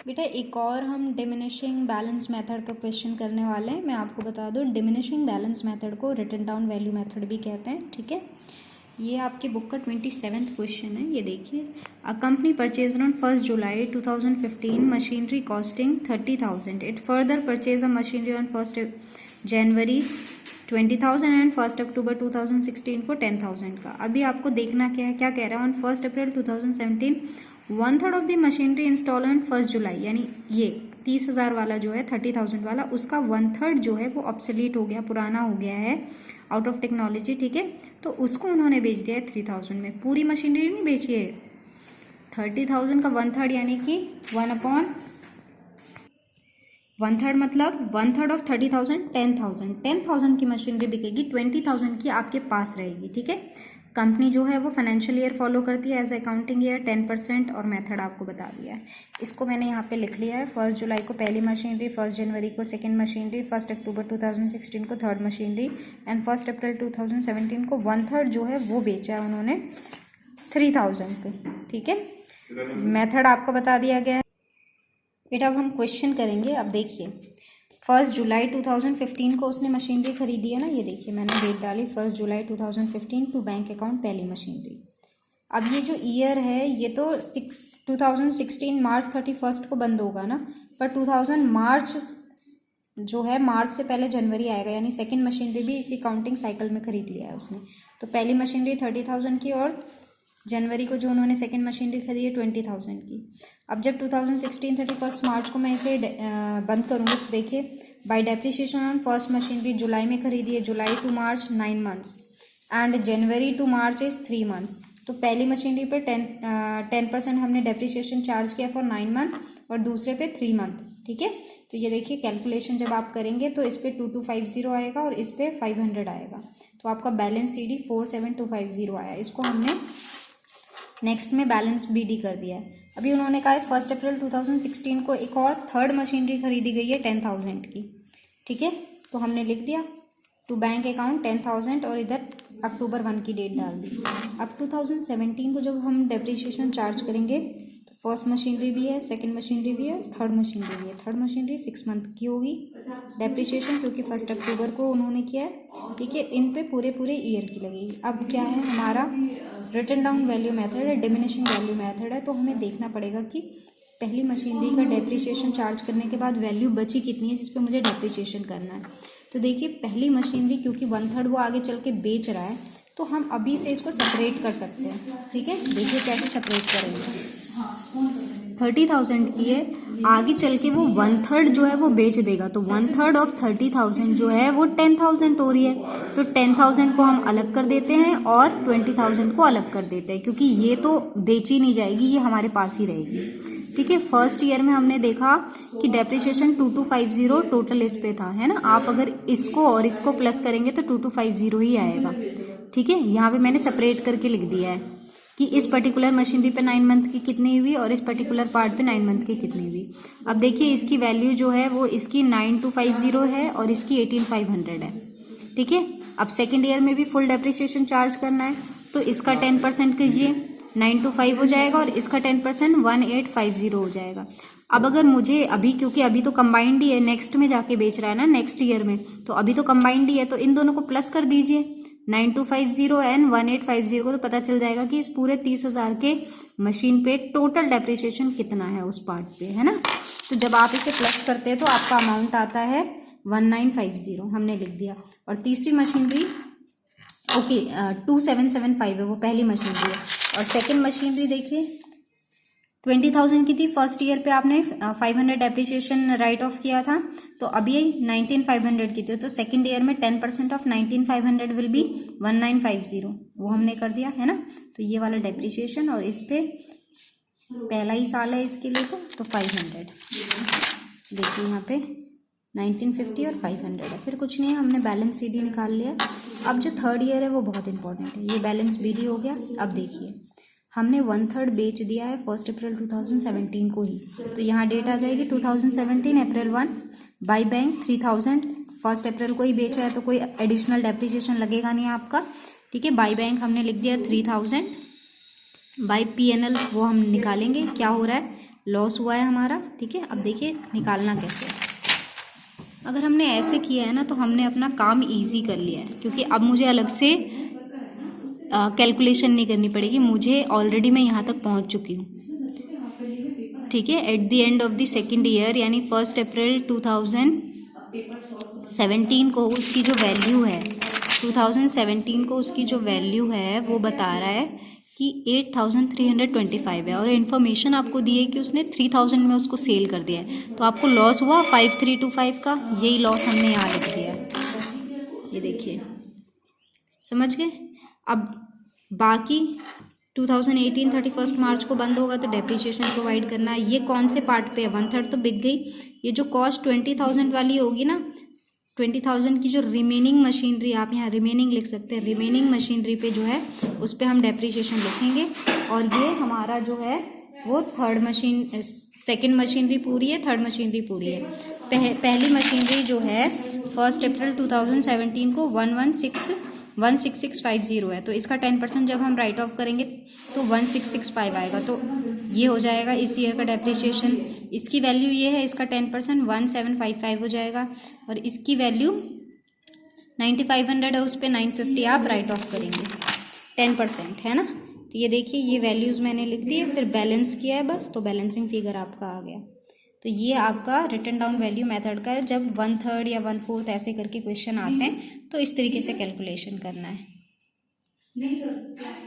बेटा एक और हम डिमिनिशिंग बैलेंस मेथड का क्वेश्चन करने वाले हैं। मैं आपको बता दूं, डिमिनिशिंग बैलेंस मेथड को रिटन डाउन वैल्यू मेथड भी कहते हैं। ठीक है, ये आपकी बुक का 27th क्वेश्चन है। ये देखिए, a company purchase on 1 July 2015 machinery costing 30,000। It further purchase a machinery on 1 January 20,000 and 1 अक्टूबर 2016 को 10,000 का। अभी आपको देखना क्या है, क्या कह रहा है, on 1 April 2017 1/3 of the machinery install on 1 जुलाई, यानी ये 30,000 वाला जो है 30,000 वाला, उसका 1/3 जो है वो ऑब्सोलीट हो गया, पुराना हो गया है, आउट ऑफ टेक्नोलॉजी। ठीक है, तो उसको उन्होंने बेच दिया है 3,000 में। पूरी मशीनरी नहीं बेची है, 30,000 का 1/3 यानी कि 1/3 मतलब 1/3 ऑफ 30,000 10,000। 10,000 की मशीनरी बिकेगी, 20,000 की आपके पास रहेगी। ठीक है, कंपनी जो है वो फाइनेंशियल ईयर फॉलो करती है एज अकाउंटिंग ईयर, 10% और मेथड आपको बता दिया है। इसको मैंने यहाँ पे लिख लिया है। 1 जुलाई को पहली मशीनरी, 1 जनवरी को सेकंड मशीनरी, 1 अक्टूबर 2016 को थर्ड मशीनरी एंड 1 अप्रैल 2017 को 1/3 जो है वो बेचा है उन्होंने 3,000 पे। ठीक है, मेथड आपको बता दिया गया है। बेटा अब हम क्वेश्चन करेंगे। अब देखिए, 1 जुलाई 2015 को उसने मशीनरी खरीदी है ना, ये देखिए मैंने डेट डाली 1 जुलाई 2015 टू बैंक अकाउंट पहली मशीनरी। अब ये जो ईयर है ये तो 2016 मार्च 31 को बंद होगा ना, पर 2000 मार्च जो है, मार्च से पहले जनवरी आएगा, यानी सेकंड मशीनरी भी इसी काउंटिंग साइकिल में खरीद लिया है उसने। तो पहली मशीनरी 30,000 की और जनवरी को जो उन्होंने सेकंड मशीनरी खरीदी है 20,000 की। अब जब 2016 31 मार्च को मैं इसे बंद करूँगी तो देखिए, by depreciation on first machinery जुलाई में खरीदी है, जुलाई टू मार्च 9 मंथ्स एंड जनवरी टू मार्च इज 3 मंथ्स। तो पहली मशीनरी पे 10% हमने डेप्रिसिएशन चार्ज किया फॉर 9 मंथ और दूसरे पे 3 मंथ। ठीक है, तो ये देखिए कैलकुलेशन जब आप करेंगे तो इस पे 2250 आएगा और इस पे 500 आएगा, तो आपका बैलेंस CD 47250 आया। इसको हमने नेक्स्ट में बैलेंस BD कर दिया है। अभी उन्होंने कहा है 1 अप्रैल 2016 को एक और थर्ड मशीनरी खरीदी गई है 10,000 की। ठीक है, तो हमने लिख दिया टू बैंक अकाउंट 10,000 और इधर अक्टूबर 1 की डेट डाल दी। अब 2017 को जब हम डेप्रिसिएशन चार्ज करेंगे तो फर्स्ट मशीनरी भी है, सेकंड मशीनरी भी है, थर्ड मशीनरी भी है। थर्ड मशीनरी 6 मंथ की होगी डेप्रिसिएशन, क्योंकि 1 अक्टूबर को उन्होंने किया है। ठीक है, इन पे पूरे ईयर की लगेगी। अब क्या है, हमारा रिटन डाउन वैल्यू मेथड है, डिमिनिशिंग वैल्यू मेथड है, तो हमें देखना पड़ेगा कि पहली मशीनरी का डेप्रिसिएशन चार्ज करने के बाद वैल्यू बची कितनी है जिस पे मुझे डेप्रिसिएशन करना है। तो देखिए, पहली मशीनरी क्योंकि 1/3 वो आगे चल के बेच रहा है, तो हम अभी से इसको सेपरेट कर सकते हैं। ठीक है, देखिए कैसे सेपरेट करेंगे। 30,000 की है, आगे चल के वो 1/3 जो है वो बेच देगा, तो 1/3 ऑफ 30,000 जो है वो 10,000 हो रही है। तो 10,000 को हम अलग कर देते हैं और 20,000 को अलग कर देते हैं, क्योंकि ये तो बेची नहीं जाएगी, ये हमारे पास ही रहेगी। ठीक है, फर्स्ट ईयर में हमने देखा कि डेप्रिसिएशन 2250 टोटल इस पे था, है ना। आप अगर इसको और इसको प्लस करेंगे तो 2250 ही आएगा। ठीक है, यहाँ पे मैंने सेपरेट करके लिख दिया है कि इस पर्टिकुलर मशीनरी पे 9 मंथ की कितनी हुई और इस पर्टिकुलर पार्ट पे 9 मंथ की कितनी हुई। अब देखिए, इसकी वैल्यू जो है वो इसकी 9250 है और इसकी 18,500 है। ठीक है, अब सेकेंड ईयर में भी फुल डेप्रिसिएशन चार्ज करना है, तो इसका 10% कीजिए, 925 हो जाएगा और इसका 10% 1850 हो जाएगा। अब अगर मुझे अभी, क्योंकि अभी तो कंबाइंड ही है, नेक्स्ट में जाके बेच रहा है ना, नेक्स्ट ईयर में, तो अभी तो कंबाइंड ही है, तो इन दोनों को प्लस कर दीजिए, 9250 एंड 1850 को, तो पता चल जाएगा कि इस पूरे 30,000 के मशीन पे टोटल डेप्रिसिएशन कितना है उस पार्ट पे, है ना। तो जब आप इसे प्लस करते हैं तो आपका अमाउंट आता है 1950, हमने लिख दिया। और तीसरी मशीनरी 2775 है, वो पहली मशीनरी है। और सेकंड मशीनरी देखिए 20,000 की थी, फर्स्ट ईयर पे आपने 500 डेप्रिसिएशन राइट ऑफ किया था, तो अभी 19,500 की थी, तो सेकंड ईयर में 10% ऑफ 19,500 विल बी 1950, वो हमने कर दिया, है ना। तो ये वाला डेप्रिसिएशन, और इस पे पहला ही साल है इसके लिए, तो 500 देखिए यहाँ पे 1950 और 500 है। फिर कुछ नहीं है, हमने बैलेंस CD निकाल लिया। अब जो थर्ड ईयर है वो बहुत इंपॉर्टेंट है, ये बैलेंस BD हो गया। अब देखिए, हमने 1/3 बेच दिया है 1 अप्रैल 2017 को ही, तो यहाँ डेट आ जाएगी 2017 अप्रैल 1। बाई बैंक 3,000 1 अप्रैल को ही बेचा है, तो कोई एडिशनल डेप्रिसिएशन लगेगा नहीं आपका। ठीक है, बाई बैंक हमने लिख दिया 3,000, बाई PNL वो हम निकालेंगे, क्या हो रहा है लॉस हुआ है हमारा, ठीक है। अब देखिए निकालना कैसे है। अगर हमने ऐसे किया है ना तो हमने अपना काम इजी कर लिया है, क्योंकि अब मुझे अलग से कैलकुलेशन नहीं करनी पड़ेगी, मुझे ऑलरेडी मैं यहाँ तक पहुँच चुकी हूँ, ठीक है। At the end of the second year यानी 1 अप्रैल 2017 को उसकी जो वैल्यू है 2017 को उसकी जो वैल्यू है वो बता रहा है कि 8325 है, और इन्फॉर्मेशन आपको दी है कि उसने 3000 में उसको सेल कर दिया है। तो आपको लॉस हुआ 5325 का, यही लॉस हमने यहाँ लिख दिया है, ये देखिए, समझ गए। अब बाकी 2018 31 मार्च को बंद होगा तो डेप्रिसिएशन प्रोवाइड करना है। ये कौन से पार्ट पे है, 1/3 तो बिक गई। ये जो कॉस्ट 20,000 वाली होगी ना, 20,000 की जो रिमेनिंग मशीनरी, आप यहाँ रिमेनिंग लिख सकते हैं, रिमेनिंग मशीनरी पे जो है उस पर हम डेप्रिसिएशन लिखेंगे। और ये हमारा जो है वो सेकेंड मशीनरी पूरी है, थर्ड मशीनरी पूरी है। पहली मशीनरी जो है 1 अप्रैल 2017 को 16650 है, तो इसका 10% जब हम राइट ऑफ करेंगे तो 1665 आएगा। तो ये हो जाएगा इस ईयर का डेप्रिसिएशन। इसकी वैल्यू ये है, इसका 10% 1755 हो जाएगा, और इसकी वैल्यू 9500 है, उस पर 950 आप राइट ऑफ करेंगे, 10% है ना। तो ये देखिए ये वैल्यूज़ मैंने लिख दी है, फिर बैलेंस किया है बस, तो बैलेंसिंग फिगर आपका आ गया। तो ये आपका रिटन डाउन वैल्यू मेथड का है। जब 1/3 या 1/4 ऐसे करके क्वेश्चन आते हैं तो इस तरीके से कैलकुलेशन करना है।